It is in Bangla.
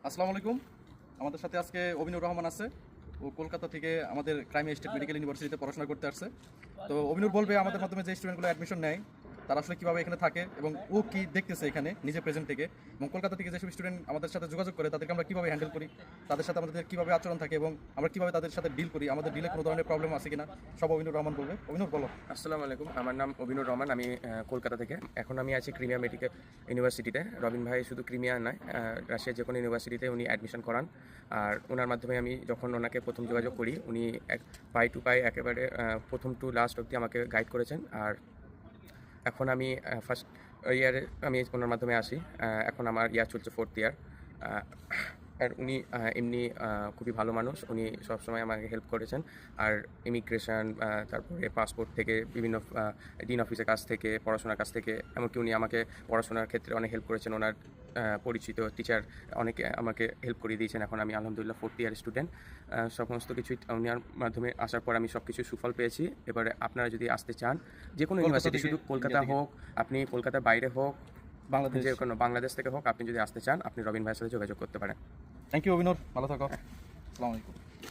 আসসালামু আলাইকুম। আমাদের সাথে আজকে অভিনুর রহমান আছে। ও কলকাতা থেকে আমাদের ক্রাইম স্টেট মেডিকেল ইউনিভার্সিটিতে পড়াশোনা করতে আসছে। তো অভিনুর বলবে আমাদের মাধ্যমে যে স্টুডেন্টগুলো অ্যাডমিশন নেয় তারা আসলে কীভাবে এখানে থাকে এবং ও কি দেখতেছে এখানে নিজে প্রেজেন্ট থেকে, এবং কলকাতা থেকে যেসব স্টুডেন্ট আমাদের সাথে যোগাযোগ করে তাদেরকে আমরা কীভাবে হ্যান্ডেল করি, তাদের সাথে আমাদের কীভাবে আচরণ থাকে এবং আমরা কীভাবে তাদের সাথে ডিল করি, আমাদের ডিলে কোনো ধরনের প্রবলেম আছে কিনা, সব অভিনুর রহমান বলবে। অভিনুর বলো। আসসালামু আলাইকুম, আমার নাম অভিনুর রহমান। আমি কলকাতা থেকে। এখন আমি আছি ক্রিমিয়া মেডিকেল ইউনিভার্সিটিতে। রবিন ভাই শুধু ক্রিমিয়া নয়, রাশিয়ার যে কোনো ইউনিভার্সিটিতে উনি অ্যাডমিশন করান। আর ওনার মাধ্যমে আমি যখন ওনাকে প্রথম যোগাযোগ করি, উনি পাই টু পাই একেবারে প্রথম টু লাস্ট অবধি আমাকে গাইড করেছেন। আর এখন আমি ফার্স্ট ইয়ারে আমি ওনার মাধ্যমে আসি। এখন আমার ইয়ার চলছে 4th ইয়ার। আর উনি এমনি খুবই ভালো মানুষ। উনি সবসময় আমাকে হেল্প করেছেন। আর ইমিগ্রেশন, তারপরে পাসপোর্ট থেকে বিভিন্ন ডিন অফিসের কাছ থেকে, পড়াশোনার কাছ থেকে, এমনকি উনি আমাকে পড়াশোনার ক্ষেত্রে অনেক হেল্প করেছেন। ওনার পরিচিত টিচার অনেকে আমাকে হেল্প করে দিয়েছেন। এখন আমি আলহামদুলিল্লাহ 4th ইয়ার স্টুডেন্ট। সমস্ত কিছুই ওনার মাধ্যমে আসার পর আমি সব কিছু সুফল পেয়েছি। এবারে আপনারা যদি আসতে চান, যে কোনো ইউনিভার্সিটি, শুধু কলকাতা হোক, আপনি কলকাতার বাইরে হোক, বাংলাদেশ, যে কোনো বাংলাদেশ থেকে হোক, আপনি যদি আসতে চান আপনি রবিন ভাইয়ের সাথে যোগাযোগ করতে পারেন। থ্যাংক ইউ অভিনুর, ভালো থাকো। আসসালামু আলাইকুম।